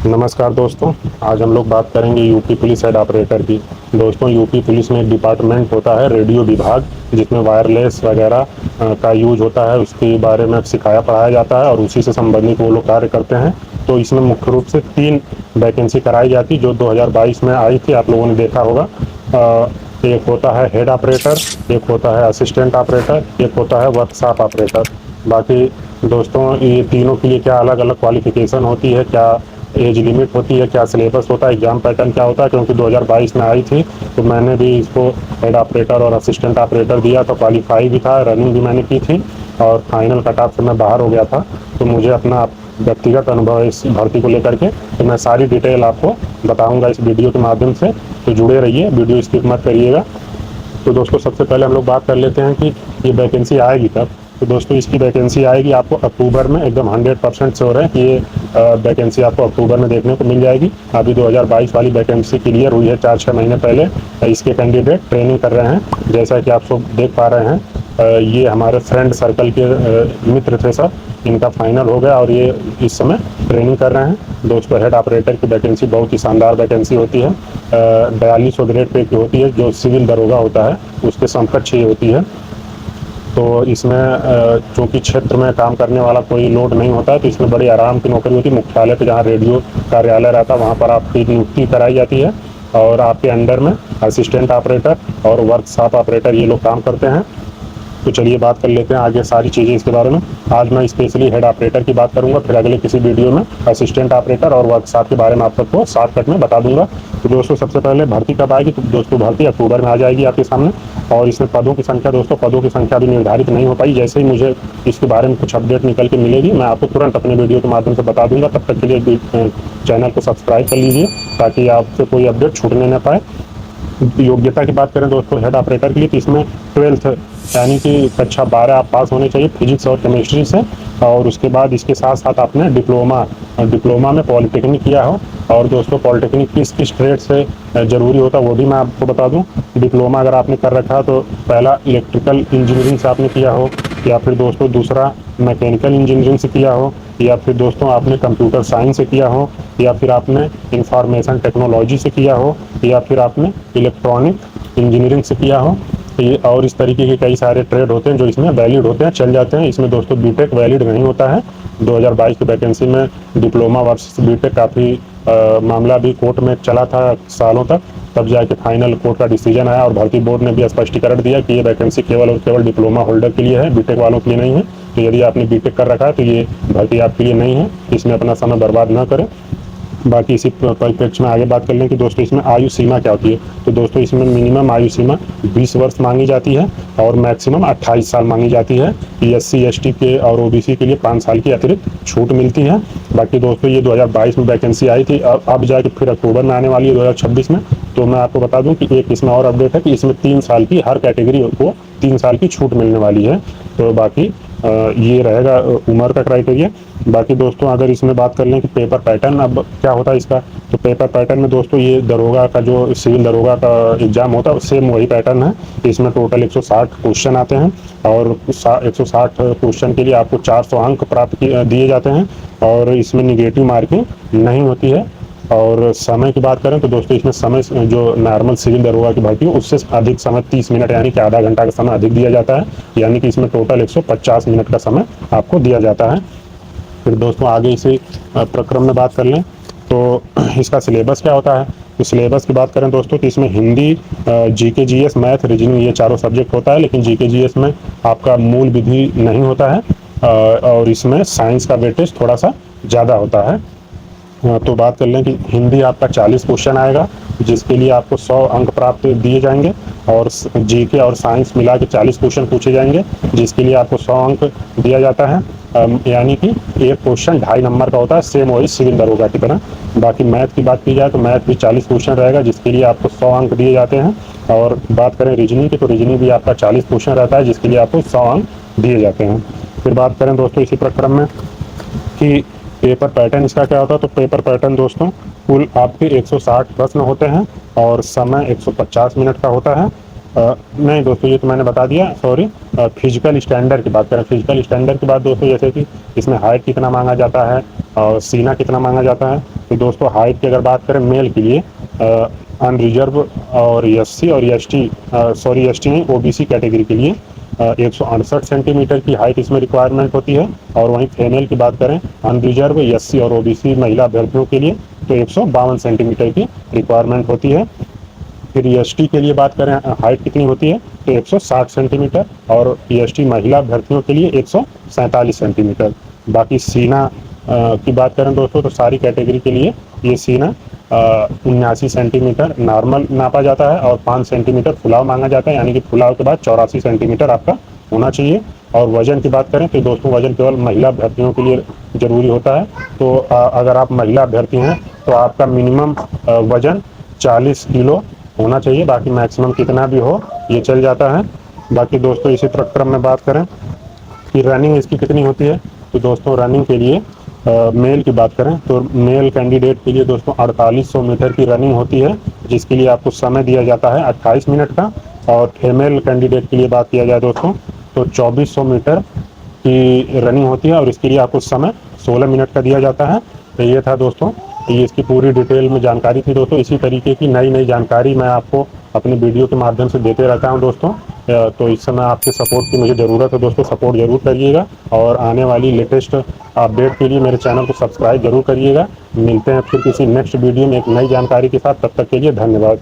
नमस्कार दोस्तों। आज हम लोग बात करेंगे यूपी पुलिस हेड ऑपरेटर की। दोस्तों, यूपी पुलिस में एक डिपार्टमेंट होता है रेडियो विभाग, जिसमें वायरलेस वगैरह का यूज होता है, उसके बारे में सिखाया पढ़ाया जाता है और उसी से संबंधित वो लोग कार्य करते हैं। तो इसमें मुख्य रूप से 3 वैकेंसी कराई जाती जो 2022 में आई थी, आप लोगों ने देखा होगा। एक होता है हेड ऑपरेटर, एक होता है असिस्टेंट ऑपरेटर, एक होता है वर्कशॉप ऑपरेटर। बाकी दोस्तों, ये तीनों के लिए क्या अलग अलग क्वालिफिकेशन होती है, क्या एज लिमिट होती है, क्या सिलेबस होता है, एग्जाम पैटर्न क्या होता है, क्योंकि 2022 में आई थी तो मैंने भी इसको हेड ऑपरेटर और असिस्टेंट ऑपरेटर दिया, तो क्वालिफाई भी था, रनिंग भी मैंने की थी और फाइनल कट ऑफ से मैं बाहर हो गया था। तो मुझे अपना व्यक्तिगत अनुभव है इस भर्ती को लेकर के, तो मैं सारी डिटेल आपको बताऊंगा इस वीडियो के माध्यम से। तो जुड़े रहिए, वीडियो स्किप मत करिएगा। तो दोस्तों, सबसे पहले हम लोग बात कर लेते हैं कि ये वैकेंसी आएगी कब। तो दोस्तों, इसकी वैकेंसी आएगी आपको अक्टूबर में, एकदम 100% श्योर है कि ये वैकेंसी आपको अक्टूबर में देखने को मिल जाएगी। अभी 2022 वाली वैकेंसी क्लियर हुई है 4-6 महीने पहले। इसके कैंडिडेट ट्रेनिंग कर रहे हैं, जैसा कि आप सब देख पा रहे हैं। ये हमारे फ्रेंड सर्कल के मित्र थे सब, इनका फाइनल हो गया और ये इस समय ट्रेनिंग कर रहे हैं। दोस्तों, हेड ऑपरेटर की वैकेंसी बहुत ही शानदार वैकेंसी होती है। 4200 ग्रेड पे की होती है, जो सिविल दरोगा होता है उसके समकक्ष ही होती है। तो इसमें चूँकि क्षेत्र में काम करने वाला कोई लोड नहीं होता है, तो इसमें बड़ी आराम की नौकरी होती है। मुख्यालय पे जहाँ रेडियो कार्यालय रहता है वहाँ पर आपकी नियुक्ति कराई जाती है और आपके अंडर में असिस्टेंट ऑपरेटर और वर्कशॉप ऑपरेटर ये लोग काम करते हैं। तो चलिए बात कर लेते हैं आगे सारी चीज़ें इसके बारे में। आज मैं स्पेशली हेड ऑपरेटर की बात करूंगा, फिर अगले किसी वीडियो में असिस्टेंट ऑपरेटर और वर्कशॉप के बारे में आप सबको शॉर्टकट में बता दूंगा। तो दोस्तों, सबसे पहले भर्ती कब आएगी, तो दोस्तों भर्ती अक्टूबर में आ जाएगी आपके सामने। और इसमें पदों की संख्या, दोस्तों पदों की संख्या अभी निर्धारित नहीं हो पाई। जैसे ही मुझे इसके बारे में कुछ अपडेट निकल के मिलेगी, मैं आपको तुरंत अपने वीडियो के माध्यम से बता दूंगा। तब तक के लिए चैनल को सब्सक्राइब कर लीजिए ताकि आपसे कोई अपडेट छूटने न पाए। योग्यता की बात करें दोस्तों हेड ऑपरेटर के लिए, तो इसमें 12th यानी कि कक्षा 12 आप पास होने चाहिए फिजिक्स और केमिस्ट्री से। और उसके बाद इसके साथ साथ आपने डिप्लोमा में पॉलिटेक्निक किया हो। और दोस्तों, पॉलिटेक्निक किस ट्रेड से ज़रूरी होता है वो भी मैं आपको बता दूं। डिप्लोमा अगर आपने कर रखा है तो पहला इलेक्ट्रिकल इंजीनियरिंग से आपने किया हो, या फिर दोस्तों दूसरा मैकेनिकल इंजीनियरिंग से किया हो, या फिर दोस्तों आपने कंप्यूटर साइंस से किया हो, या फिर आपने इंफॉर्मेशन टेक्नोलॉजी से किया हो, या फिर आपने इलेक्ट्रॉनिक इंजीनियरिंग से किया हो। ये और इस तरीके के कई सारे ट्रेड होते हैं जो इसमें वैलिड होते हैं, चल जाते हैं। इसमें दोस्तों बीटेक वैलिड नहीं होता है। 2022 की वैकेंसी में डिप्लोमा वर्सेस बीटेक काफ़ी मामला भी कोर्ट में चला था सालों तक, तब जाके फाइनल कोर्ट का डिसीजन आया और भर्ती बोर्ड ने भी स्पष्टीकरण दिया कि ये वैकेंसी केवल और केवल डिप्लोमा होल्डर के लिए है, बीटेक वालों के लिए नहीं है। तो यदि आपने बीटेक कर रखा है तो ये भर्ती आपके लिए नहीं है, इसमें अपना समय बर्बाद ना करें। बाकी इसी परिप्रेक्ष्य में आगे बात कर लें कि दोस्तों इसमें आयु सीमा क्या होती है। तो दोस्तों, इसमें मिनिमम आयु सीमा 20 वर्ष मांगी जाती है और मैक्सिमम 28 साल मांगी जाती है। SC ST के और OBC के लिए 5 साल की अतिरिक्त छूट मिलती है। बाकी दोस्तों, ये 2022 में वैकेंसी आई थी, अब जाके फिर अक्टूबर में आने वाली है 2026 में। तो मैं आपको बता दूं कि एक इसमें और अपडेट है कि इसमें 3 साल की हर कैटेगरी को 3 साल की छूट मिलने वाली है। तो बाकी ये रहेगा उम्र का क्राइटेरिया। बाकी दोस्तों, अगर इसमें बात कर लें कि पेपर पैटर्न अब क्या होता है इसका, तो पेपर पैटर्न में दोस्तों ये दरोगा का जो सिविल दरोगा का एग्जाम होता है सेम वही पैटर्न है। इसमें टोटल 160 क्वेश्चन आते हैं और 160 क्वेश्चन के लिए आपको 400 अंक प्राप्त दिए जाते हैं और इसमें निगेटिव मार्किंग नहीं होती है। और समय की बात करें तो दोस्तों, इसमें समय जो नॉर्मल सिविल दरोगा की भर्ती है उससे अधिक समय 30 मिनट यानी कि आधा घंटा का समय अधिक दिया जाता है, यानी कि इसमें टोटल 150 मिनट का समय आपको दिया जाता है। फिर दोस्तों, आगे इसी प्रक्रम में बात कर लें तो इसका सिलेबस क्या होता है। तो सिलेबस की बात करें दोस्तों, तो इसमें Hindi, GK GS, math, reasoning ये चारों सब्जेक्ट होता है, लेकिन GK GS में आपका मूल विधि नहीं होता है और इसमें साइंस का वेटेज थोड़ा सा ज़्यादा होता है। तो बात कर लें कि हिंदी आपका 40 क्वेश्चन आएगा, जिसके लिए आपको 100 अंक प्राप्त दिए जाएंगे और GK और साइंस मिला के 40 क्वेश्चन पूछे जाएंगे, जिसके लिए आपको 100 अंक दिया जाता है। यानी कि एक क्वेश्चन 2.5 नंबर का होता है, सेम वही सिविल दरोगा की तरह। बाकी मैथ की बात की जाए तो मैथ भी 40 क्वेश्चन रहेगा, जिसके लिए आपको 100 अंक दिए जाते हैं। और बात करें रीजनिंग की, तो रीजनिंग भी आपका 40 क्वेश्चन रहता है, जिसके लिए आपको 100 अंक दिए जाते हैं। फिर बात करें दोस्तों इसी प्रक्रम में कि पेपर पैटर्न इसका क्या होता है। तो पेपर पैटर्न दोस्तों, कुल आपके 160 प्रश्न होते हैं और समय 150 मिनट का होता है नहीं दोस्तों, ये तो मैंने बता दिया, सॉरी। फिजिकल स्टैंडर्ड की बात करें, फिजिकल स्टैंडर्ड की बात दोस्तों, जैसे कि इसमें हाइट कितना मांगा जाता है और सीना कितना मांगा जाता है। तो दोस्तों हाइट की अगर बात करें मेल के लिए, अनरिजर्व और एससी और एसटी, सॉरी एसटी नहीं, ओबीसी कैटेगरी के लिए 168 सेंटीमीटर की हाइट इसमें रिक्वायरमेंट होती है। और वहीं फीमेल की बात करें, अनरिजर्व, एससी और ओबीसी महिला अभ्यर्थियों के लिए तो 152 सेंटीमीटर की रिक्वायरमेंट होती है। फिर ईएसटी के लिए बात करें, हाइट कितनी होती है तो 160 सेंटीमीटर, और ईएसटी महिला अभ्यर्थियों के लिए 147 सेंटीमीटर। बाकी सीना की बात करें दोस्तों, तो सारी कैटेगरी के लिए ये सीना 79 सेंटीमीटर नॉर्मल नापा जाता है और 5 सेंटीमीटर फुलाव मांगा जाता है, यानी कि फुलाव के बाद 84 सेंटीमीटर आपका होना चाहिए। और वजन की बात करें तो दोस्तों वजन केवल महिला अभ्यर्थियों के लिए जरूरी होता है। तो अगर आप महिला अभ्यर्थी हैं तो आपका मिनिमम वजन 40 किलो होना चाहिए, बाकी मैक्सिमम कितना भी हो ये चल जाता है। बाकी दोस्तों इसी क्रम में बात करें कि रनिंग इसकी कितनी होती है, तो दोस्तों रनिंग के लिए मेल की बात करें तो मेल कैंडिडेट के लिए दोस्तों 4800 मीटर की रनिंग होती है, जिसके लिए आपको समय दिया जाता है 28 मिनट का। और फीमेल कैंडिडेट के लिए बात किया जाए दोस्तों तो 2400 मीटर की रनिंग होती है और इसके लिए आपको समय 16 मिनट का दिया जाता है। तो ये था दोस्तों, ये इसकी पूरी डिटेल में जानकारी थी दोस्तों। इसी तरीके की नई नई जानकारी मैं आपको अपने वीडियो के माध्यम से देते रहता हूं दोस्तों। तो इस समय आपके सपोर्ट की मुझे ज़रूरत है दोस्तों, सपोर्ट जरूर करिएगा और आने वाली लेटेस्ट अपडेट के लिए मेरे चैनल को सब्सक्राइब जरूर करिएगा। मिलते हैं फिर किसी नेक्स्ट वीडियो में एक नई जानकारी के साथ, तब तक के लिए धन्यवाद।